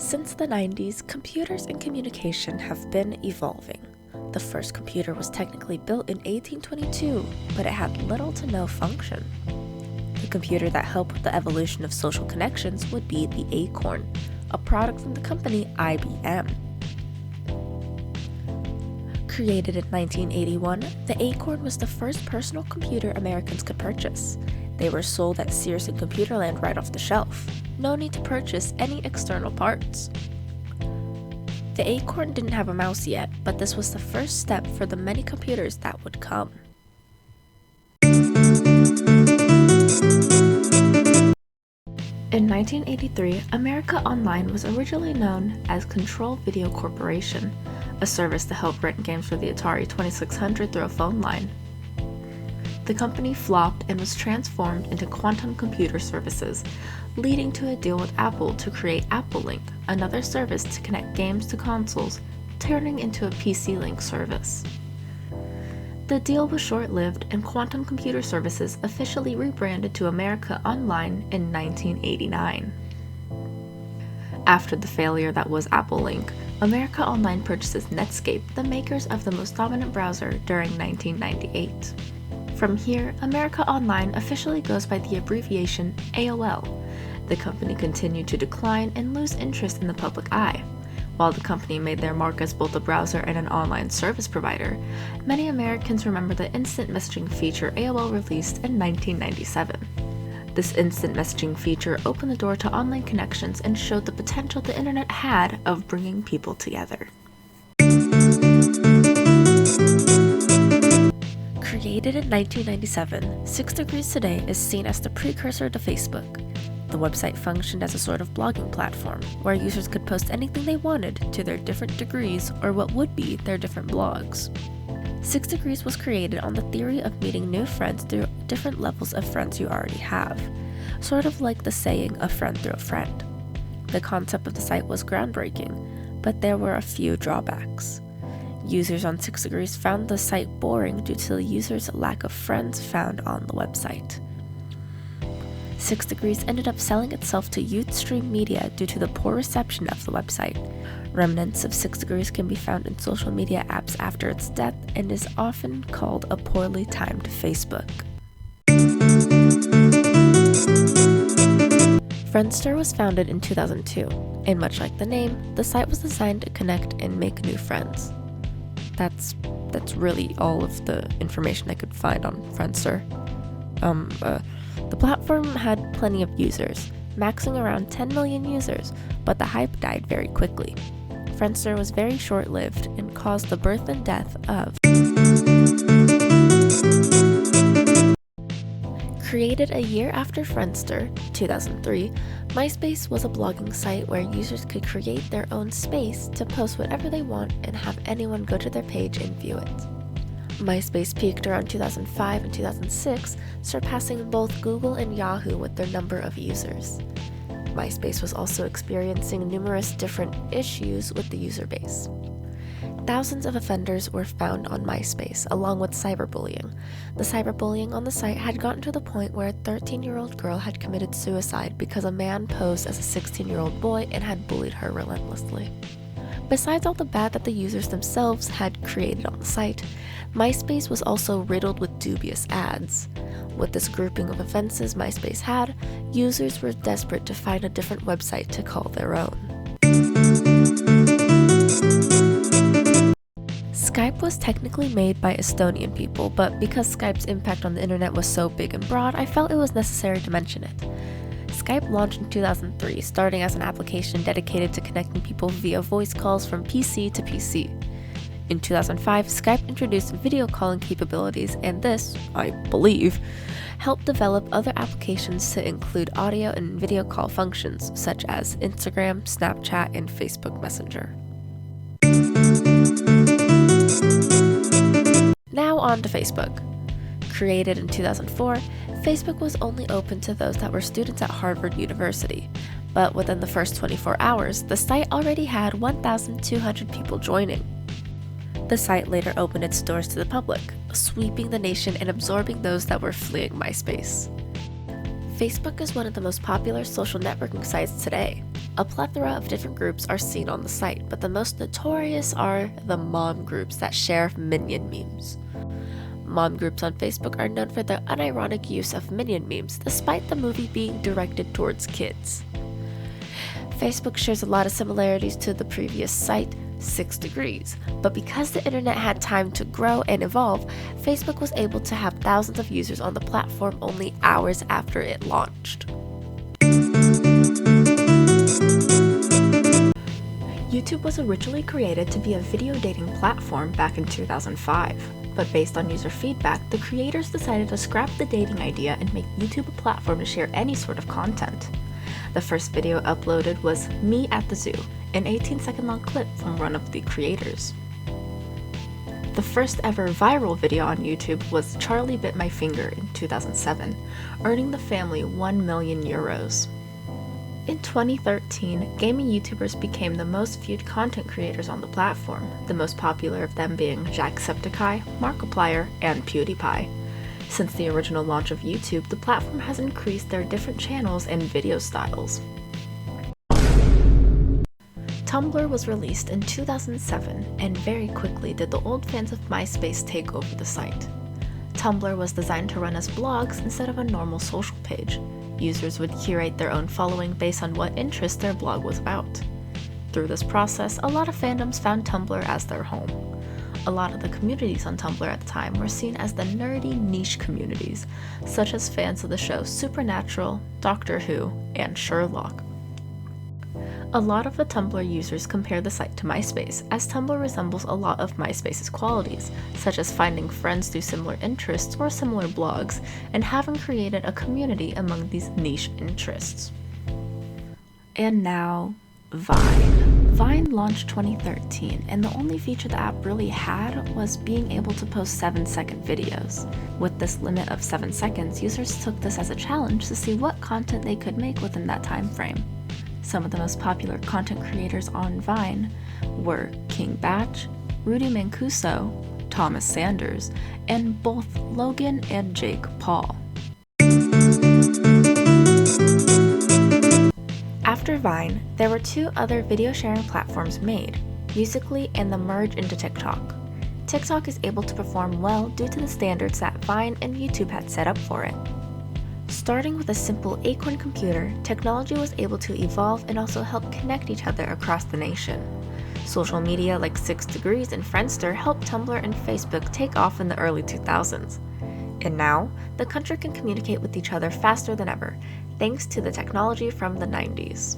Since the 90s, computers and communication have been evolving. The first computer was technically built in 1822, but it had little to no function. The computer that helped with the evolution of social connections would be the Acorn, a product from the company IBM. Created in 1981, the Acorn was the first personal computer Americans could purchase. They were sold at Sears and Computerland right off the shelf. No need to purchase any external parts. The Acorn didn't have a mouse yet, but this was the first step for the many computers that would come. In 1983, America Online was originally known as Control Video Corporation, a service to help rent games for the Atari 2600 through a phone line. The company flopped and was transformed into Quantum Computer Services, leading to a deal with Apple to create Apple Link, another service to connect games to consoles, turning into a PC Link service. The deal was short-lived, and Quantum Computer Services officially rebranded to America Online in 1989. After the failure that was Apple Link, America Online purchases Netscape, the makers of the most dominant browser, during 1998. From here, America Online officially goes by the abbreviation AOL. The company continued to decline and lose interest in the public eye. While the company made their mark as both a browser and an online service provider, many Americans remember the instant messaging feature AOL released in 1997. This instant messaging feature opened the door to online connections and showed the potential the internet had of bringing people together. Created in 1997, 6 Degrees today is seen as the precursor to Facebook. The website functioned as a sort of blogging platform, where users could post anything they wanted to their different degrees or what would be their different blogs. 6 Degrees was created on the theory of meeting new friends through different levels of friends you already have, sort of like the saying a friend through a friend. The concept of the site was groundbreaking, but there were a few drawbacks. Users on 6 Degrees found the site boring due to the users' lack of friends found on the website. 6 Degrees ended up selling itself to Youthstream Media due to the poor reception of the website. Remnants of 6 Degrees can be found in social media apps after its death and is often called a poorly timed Facebook. Friendster was founded in 2002, and much like the name, the site was designed to connect and make new friends. That's really all of the information I could find on Friendster. The platform had plenty of users, maxing around 10 million users, but the hype died very quickly. Friendster was very short-lived and caused the birth and death of. Created a year after Friendster, 2003, MySpace was a blogging site where users could create their own space to post whatever they want and have anyone go to their page and view it. MySpace peaked around 2005 and 2006, surpassing both Google and Yahoo with their number of users. MySpace was also experiencing numerous different issues with the user base. Thousands of offenders were found on MySpace, along with cyberbullying. The cyberbullying on the site had gotten to the point where a 13-year-old girl had committed suicide because a man posed as a 16-year-old boy and had bullied her relentlessly. Besides all the bad that the users themselves had created on the site, MySpace was also riddled with dubious ads. With this grouping of offenses MySpace had, users were desperate to find a different website to call their own. Skype was technically made by Estonian people, but because Skype's impact on the internet was so big and broad, I felt it was necessary to mention it. Skype launched in 2003, starting as an application dedicated to connecting people via voice calls from PC to PC. In 2005, Skype introduced video calling capabilities, and this, I believe, helped develop other applications to include audio and video call functions, such as Instagram, Snapchat, and Facebook Messenger. Now on to Facebook. Created in 2004, Facebook was only open to those that were students at Harvard University, but within the first 24 hours, the site already had 1,200 people joining. The site later opened its doors to the public, sweeping the nation and absorbing those that were fleeing MySpace. Facebook is one of the most popular social networking sites today. A plethora of different groups are seen on the site, but the most notorious are the mom groups that share Minion memes. Mom groups on Facebook are known for their unironic use of Minion memes, despite the movie being directed towards kids. Facebook shares a lot of similarities to the previous site, 6 Degrees, but because the internet had time to grow and evolve, Facebook was able to have thousands of users on the platform only hours after it launched. YouTube was originally created to be a video dating platform back in 2005, but based on user feedback, the creators decided to scrap the dating idea and make YouTube a platform to share any sort of content. The first video uploaded was Me at the Zoo, an 18-second long clip from one of the creators. The first ever viral video on YouTube was Charlie Bit My Finger in 2007, earning the family €1 million. In 2013, gaming YouTubers became the most viewed content creators on the platform, the most popular of them being Jacksepticeye, Markiplier, and PewDiePie. Since the original launch of YouTube, the platform has increased their different channels and video styles. Tumblr was released in 2007, and very quickly did the old fans of MySpace take over the site. Tumblr was designed to run as blogs instead of a normal social page. Users would curate their own following based on what interest their blog was about. Through this process, a lot of fandoms found Tumblr as their home. A lot of the communities on Tumblr at the time were seen as the nerdy niche communities, such as fans of the show Supernatural, Doctor Who, and Sherlock. A lot of the Tumblr users compare the site to MySpace, as Tumblr resembles a lot of MySpace's qualities, such as finding friends through similar interests or similar blogs, and having created a community among these niche interests. And now, Vine. Vine launched 2013, and the only feature the app really had was being able to post 7-second videos. With this limit of 7 seconds, users took this as a challenge to see what content they could make within that time frame. Some of the most popular content creators on Vine were King Batch, Rudy Mancuso, Thomas Sanders, and both Logan and Jake Paul. After Vine, there were 2 other video sharing platforms made, Musical.ly and the merge into TikTok. TikTok is able to perform well due to the standards that Vine and YouTube had set up for it. Starting with a simple Acorn computer, technology was able to evolve and also help connect each other across the nation. Social media like 6 Degrees and Friendster helped Tumblr and Facebook take off in the early 2000s. And now, the country can communicate with each other faster than ever, thanks to the technology from the 90s.